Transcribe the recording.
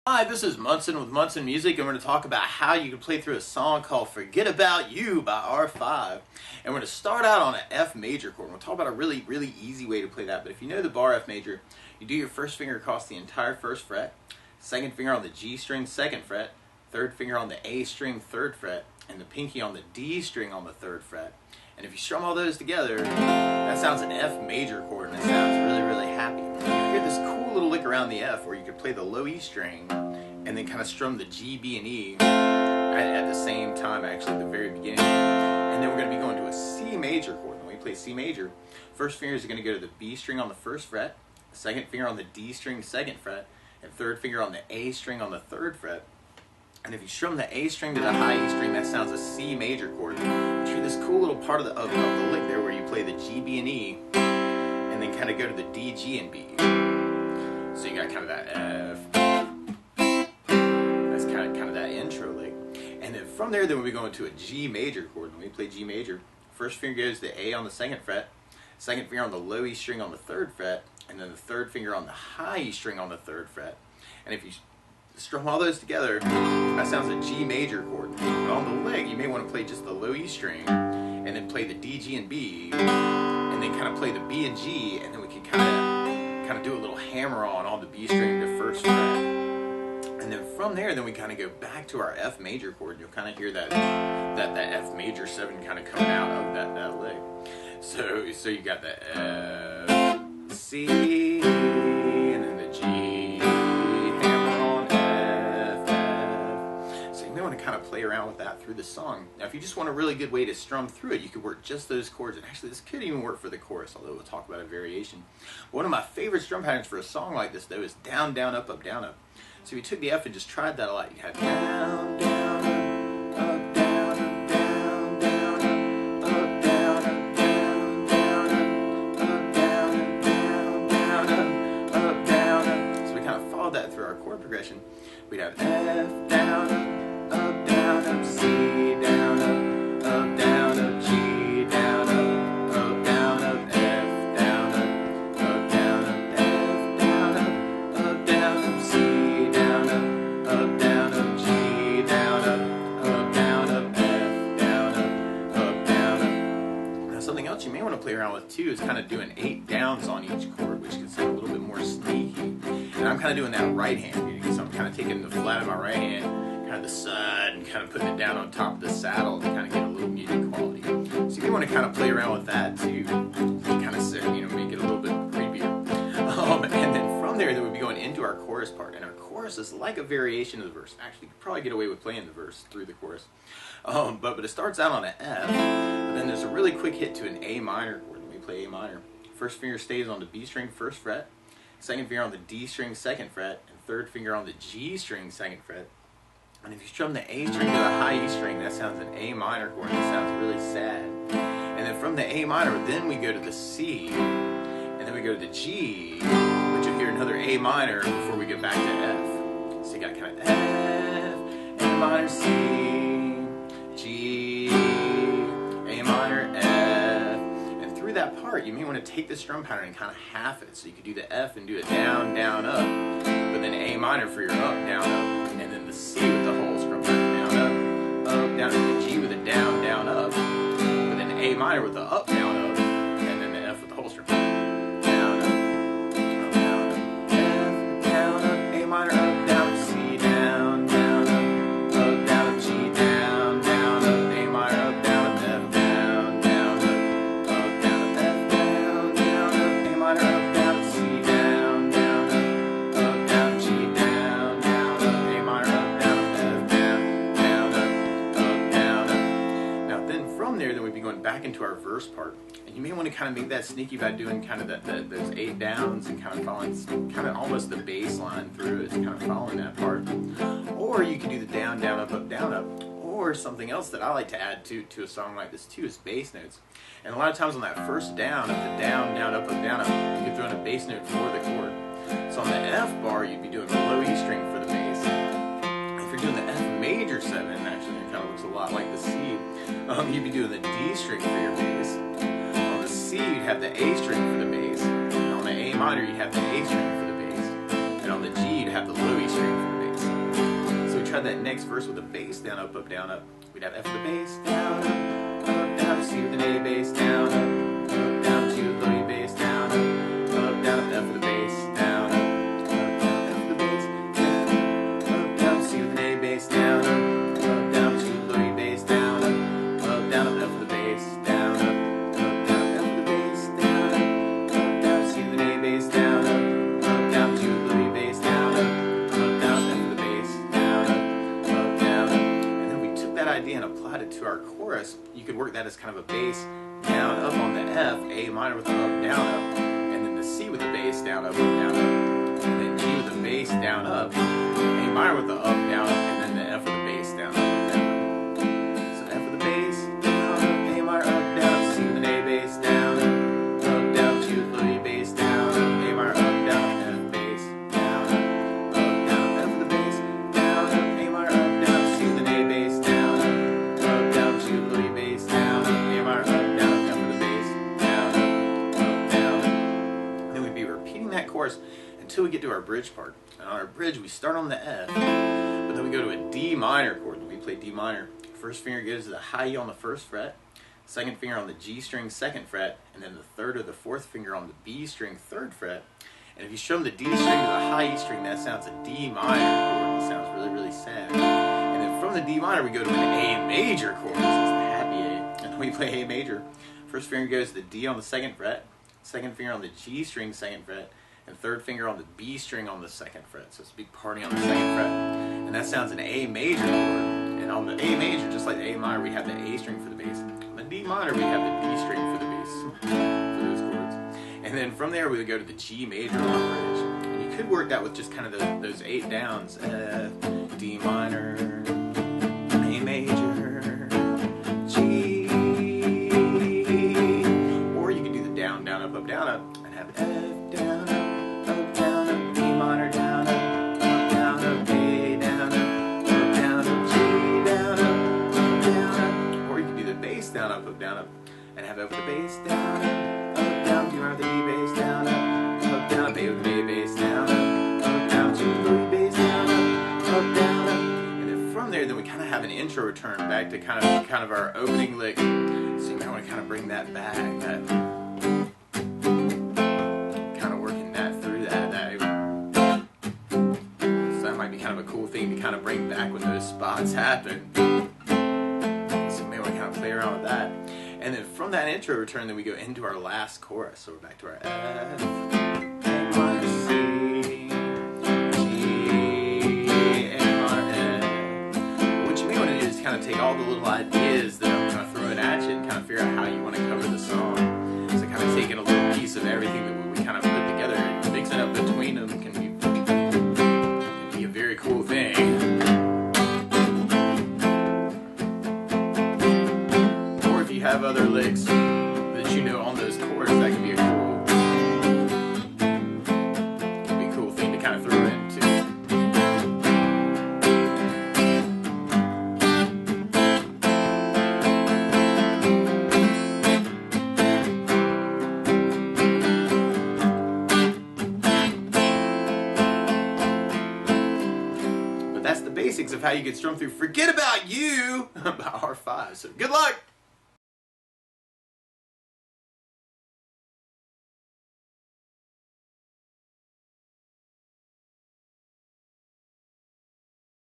Hi, this is Munson with Munson Music, and we're going to talk about how you can play through a song called Forget About You by R5. And we're going to start out on an F major chord. We'll talk about a really easy way to play that. But if you know the bar F major, you do your first finger across the entire first fret, second finger on the G string, second fret, third finger on the A string, third fret, and the pinky on the D string on the third fret. And if you strum all those together, that sounds an F major chord, and it sounds really happy. You hear this cool little lick around the F where you could play the low E string and then kind of strum the G, B, and E at the same time, actually, at the very beginning. And then we're going to be going to a C major chord. When we play C major, first finger is going to go to the B string on the first fret, second finger on the D string, second fret, and third finger on the A string on the third fret. And if you strum the A string to the high E string, that sounds a C major chord. But you hear this cool little part of the lick there where you play the G, B, and E, and then kind of go to the D, G, and B. So you got kind of that F. That's kind of that intro lick. And then from there, then we'll be going to a G major chord. When we play G major, first finger goes to A on the second fret, second finger on the low E string on the third fret, and then the third finger on the high E string on the third fret. And if you strum all those together, that sounds a G major chord. But on the lick, you may want to play just the low E string, and then play the D, G, and B, and then kind of play the B and G, and then we can kind of do a little hammer on the B string to first fret. And then from there, then we kind of go back to our F major chord. You'll kind of hear that F major 7 kind of coming out of that lick. So you got the F, C, and then the G, hammer on F, F. So you may want to kind of play around with that through the song. Now, if you just want a really good way to strum through it, you could work just those chords. And actually, this could even work for the chorus, although we'll talk about a variation. One of my favorite strum patterns for a song like this, though, is down, down, up, up, down, up. So if you took the F and just tried that a lot, you'd have down, down, up, down, up, down, down, up, down, up, down, down, up, down, down, up, down, up. So we kind of followed that through our chord progression. We'd have F, down, up, down, up, C, down, up, down, up, G, down, up, down, up, F, down, up, down, up, F, down, up, down, up, C, down, up, down, up, G, down, up, down, up, F, down, up, down, up. Now something else you may want to play around with too is kind of doing 8 downs on each chord, which can sound a little bit more sneaky. And I'm kind of doing that right-handed, so I'm kind of taking the flat of my right hand, kind of the side, and kind of putting it down on top of the saddle to kind of get a little muted quality. So you may want to kind of play around with that too, kind of make it a little bit creepier. And then from there, we'll be going into our chorus part, and our chorus is like a variation of the verse. Actually, you could probably get away with playing the verse through the chorus, but it starts out on an F, but then there's a really quick hit to an A minor chord. When we play A minor, first finger stays on the B string, first fret, second finger on the D string, second fret, and third finger on the G string, second fret. And if you strum the A string to the high E string, that sounds an A minor chord. That sounds really sad. And then from the A minor, then we go to the C, and then we go to the G, but you'll hear another A minor before we get back to F. So you got kind of F, A minor, C, G, A minor, F. And through that part, you may want to take the strum pattern and kind of half it. So you could do the F and do it down, down, up, but then A minor for your up, down, up, and then the C with the whole strum pattern, down, down, and the G with a down, down, up, but then A minor with the up, down, up, and then the F with the whole strum pattern, down, up, down, up, F, down, up, A minor, up, down, C, down, down, up, down, G, down, down, up, A minor, up, down, F, down, down, up, down, F, down, down, up, A minor, up, down, C, down, down, up, down, G, down, down, up, A minor, up, down, F, down, down, up, down, up. Now then from there, then we'd be going back into our verse part. And you may want to kind of make that sneaky by doing kind of those 8 downs and kind of following kind of almost the bass line through it, kind of following that part. Or you could do the down, down, up, up, down, up. Or something else that I like to add to a song like this too is bass notes. And a lot of times on that first down, of the down, down, up, down, up, you could throw in a bass note for the chord. So on the F bar, you'd be doing the low E string for the bass. If you're doing the F major 7, actually it kind of looks a lot like the C, you'd be doing the D string for your bass. On the C, you'd have the A string for the bass. And on the A minor, you'd have the A string for the bass. And on the G, you'd have the low E string for the bass. tried that next verse with a bass down, up, down, up. We'd have F with the bass down, up, down, C with an A bass down, up, down, G with the bass down, up, down, F with the bass down, up, down, F with the bass down, up, down, C with an A bass down, up, down, G with the bass down, up, down, F with the bass down, up, down, F with the bass down, up, down, C with an A bass down, up, down, G with the bass down, up, down, F with the bass down, up, down, and then we took that idea and applied it to our chorus. You could work that as kind of a bass down, up on the F, A minor with the up, down, up, and then the C with the bass down, up, down, up, and then G with the bass down, up, A minor with the up, down, up, and then the F with the bass down, up, down, up. So F with the bass down, up, A minor, up, down, C with an A bass down, up, down, G with the bass down, up, A minor, up, down, F bass down, up, down, F with the bass down, up, A minor, up, down, C with an A bass down, up, down, G with the bass down, up, A minor, up, down, F with the bass down, up, down. And then we'd be repeating that chorus until we get to our bridge part. And on our bridge, we start on the F, but then we go to a D minor chord. When we play D minor, first finger goes to the high E on the first fret, second finger on the G string, second fret, and then the third or the fourth finger on the B string, third fret. And if you strum the D string to the high E string, that sounds a D minor chord. It sounds really, really sad. And then from the D minor, we go to an A major chord. This is the happy A. And we play A major. First finger goes to the D on the second fret, second finger on the G string, second fret, and third finger on the B string on the second fret. So it's a big party on the second fret. And that sounds an A major chord. And on the A major, just like the A minor, we have the A string for the bass. On the D minor, we have the D string for the bass, for those chords. And then from there, we would go to the G major on the bridge. And you could work that with just kind of those 8 downs. F, D minor, A major, G. Or you could do the down, down, up, down, up, and have F, down, up, D minor, down, up, down, up, A, down, up, G, down, up, or you can do the bass down, up, down, up, and have F with the bass down, up, down, D minor with the D bass down, up, down, up, A with the A bass down, up, down, G with the E bass down, up, down, up, and then from there, then we kind of have an intro return back to kind of our opening lick. So you might want to kind of bring that back, kind of working that through that. So that might be kind of a cool thing to kind of bring back when those spots happen. So you may want to kind of play around with that. And then from that intro return, then we go into our last chorus. So we're back to our F, A minor, C, G, A minor, F. What you may want to do is kind of take all the little ideas that I'm going to throw at you and kind of figure out how you want to cover the song. So kind of taking a little piece of everything that we kind of put together and mixing up between them can be a very cool thing. Or if you have other licks that you know on those chords, that could be a cool thing to kind of throw in too. But that's the basics of how you get strummed through Forget About You by R5. So good luck!